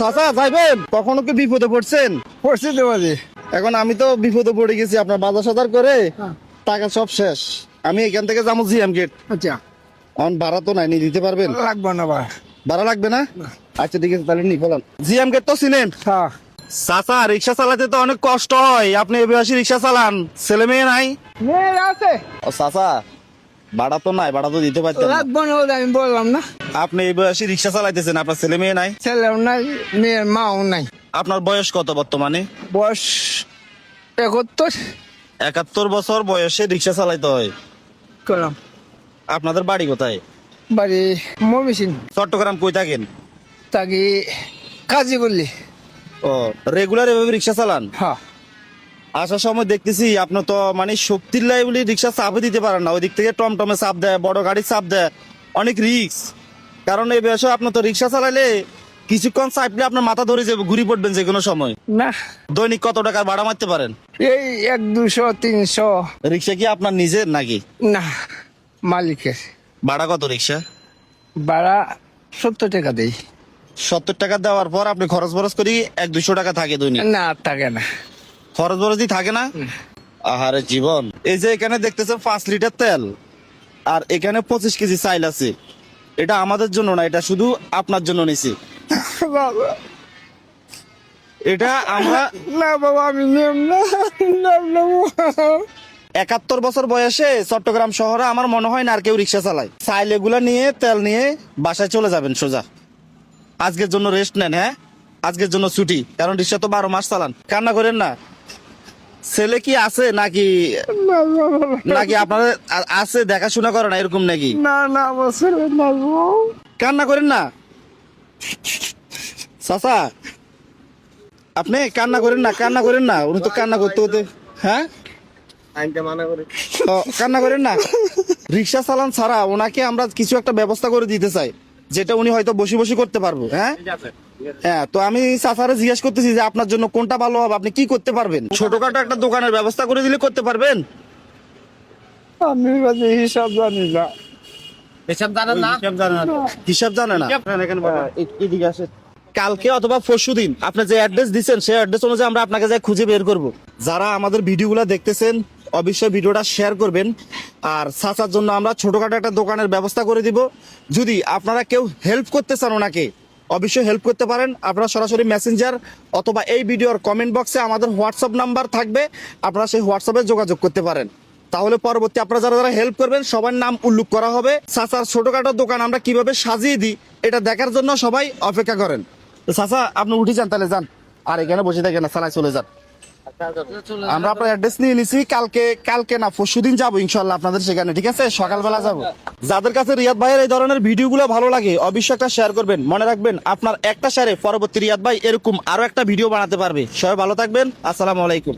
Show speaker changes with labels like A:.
A: চাচা যাইবেন? কখনো কি বিপদে পড়ছেন?
B: পড়ছি তো বাজে।
A: এখন আমি তো বিপদে পড়ে গেছি, আপনার বাজার সাজার করে টাকা সব শেষ। আমি এখান থেকে যাবো জিএম গেট।
B: আচ্ছা
A: এখন ভাড়া তো নাই, নিয়ে দিতে পারবেন?
B: লাগবে না ভাই।
A: ভাড়া লাগবে না? আচ্ছা ঠিক আছে, তাহলে নি বলেন। জিএম গেট তো চিনেন?
B: হ্যাঁ
A: চাচা রিক্সা চালাতে তো অনেক কষ্ট হয়, আপনি এ বয়সে রিক্সা চালান, ছেলে মেয়ে নাই?
B: মেয়ে আছে,
A: ও চাচা ভাড়া তো নাই, ভাড়া তো দিতে পারতেন না।
B: লাগবে না বলে আমি বললাম না।
A: আপনি এই বয়সে রিক্সা চালাইতেছেন, আপনার ছেলে মেয়ে নাই?
B: ছেলেও নাই, মেয়ের মাও নাই।
A: আপনার বয়স কত বর্তমানে?
B: বয়স 71
A: 71 বছর বয়সে রিক্সা চালাইতে হয়।
B: করলাম।
A: আপনাদের বাড়ি কোথায়?
B: বাড়ি মমিসিন,
A: চট্টগ্রাম। কই থাকেন?
B: তাকে কাজী বললি।
A: ও রেগুলার এভাবে রিক্সা চালান?
B: হ্যাঁ
A: আসার সময় দেখতেছি আপনার তো মানে শক্তির লাই বলে রিক্সা চাপে দিতে পারেন না, ওই দিক থেকে টমটমে চাপ দেয়, বড় গাড়ির চাপ দেয়, অনেক রিক্স। কারণ এই বয়সে আপনার তো রিক্সা চালাইলে কিছুক্ষণ চাপলে আপনার মাথা ধরে যাবে, ঘুরি পড়বেন যে কোনো সময়।
B: না,
A: দৈনিক কত টাকার ভাড়া মারতে পারেন?
B: এই 100, 200, 300।
A: রিক্সা কি আপনার নিজের নাকি?
B: না, মালিকের।
A: ভাড়া কত রিক্সা?
B: ভাড়া 70 টাকা দেই।
A: 70 টাকা দেওয়ার পর আপনি খরচ বরচ করি 100-200 টাকা থাকে দৈনিক?
B: না থাকে না।
A: খরচ বরচই থাকে না? আহারে জীবন। এই যে এখানে দেখতেছেন 5 লিটার তেল, আর এখানে 25 কেজি চাইল আছে। এটা আমাদের জন্য না, এটা শুধু আপনার জন্য নিছি।
B: বাবা
A: এটা আমরা
B: না, বাবা আমি নেব না, নেব না।
A: 71 বছর বয়সে চট্টগ্রাম শহরে আমার মনে হয় না আর কেউ রিক্সা চালায়। চাইল এগুলা নিয়ে তেল নিয়ে বাসায় চলে যাবেন সোজা। আজকের জন্য রেস্ট নেন, হ্যাঁ আজকের জন্য ছুটি, কারণ রিক্সা তো 12 মাস চালান। কান্না করেন না। ছেলে কি আছে নাকি? নাকি আপনাদের আছে, দেখাশোনা করে না এরকম নাকি?
B: না না, বছর না গো।
A: কান্না করেন না চাচা, আপনি কান্না করেন না, কান্না করেন না। উনি তো কান্না করতে হতে, হ্যাঁ ও, কান্না করেন না। রিক্সা চালান ছাড়া ওনাকে আমরা কিছু একটা ব্যবস্থা করে দিতে চাই, যেটা উনি হয়তো বসে বসে করতে পারবো। হ্যাঁ হ্যাঁ, তো আমি চাচারে জিজ্ঞেস করতেছি যে আপনার জন্য কোনটা ভালো হবে, আপনি কি করতে পারবেন? ছোটখাটো একটা দোকানের ব্যবস্থা করে দিলে করতে পারবেন?
B: আমি বাজে হিসাব জানি না।
A: হিসাব জানে না? এদিকে আসেন। কালকে অথবা পরশুদিন আপনি যে অ্যাড্রেস দিচ্ছেন সেই অ্যাড্রেস অনুযায়ী আমরা আপনাকে যাই খুঁজে বের করব। যারা আমাদের ভিডিওগুলো দেখতেছেন অবশ্যই ভিডিওটা শেয়ার করবেন। আর চাচার জন্য আমরা ছোটখাটো একটা দোকানের ব্যবস্থা করে দিব। যদি আপনারা কেউ হেল্প করতে চান ওনাকে, অবশ্যই হেল্প করতে পারেন। আপনারা সরাসরি মেসেঞ্জার অথবা এই ভিডিওর কমেন্ট বক্সে আমাদের হোয়াটসঅ্যাপ নাম্বার থাকবে, আপনারা সেই হোয়াটসঅ্যাপে যোগাযোগ করতে পারেন। তাহলে পরবর্তী আপনারা যারা যারা হেল্প করবেন সবার নাম উল্লেখ করা হবে। চাচার ছোটখাটো দোকান আমরা কিভাবে সাজিয়ে দিই এটা দেখার জন্য সবাই অপেক্ষা করেন। তো চাচা আপনি উঠে যান, তাহলে যান, আর এখানে বসে থাকেন না, চালায় চলে যান। আমরা আপনার অ্যাড্রেস নিয়ে নিছি, কালকে না পরশুদিন যাবো ইনশাল্লাহ আপনাদের সেখানে, ঠিক আছে? সকালবেলা যাবো। যাদের কাছে রিয়াদ ভাইয়ের এই ধরনের ভিডিওগুলো ভালো লাগে অবশ্যই একটা শেয়ার করবেন। মনে রাখবেন আপনার একটা শেয়ারে পরবর্তী রিয়াদ ভাই এরকম আরো একটা ভিডিও বানাতে পারবে। সবাই ভালো থাকবেন, আসসালামু আলাইকুম।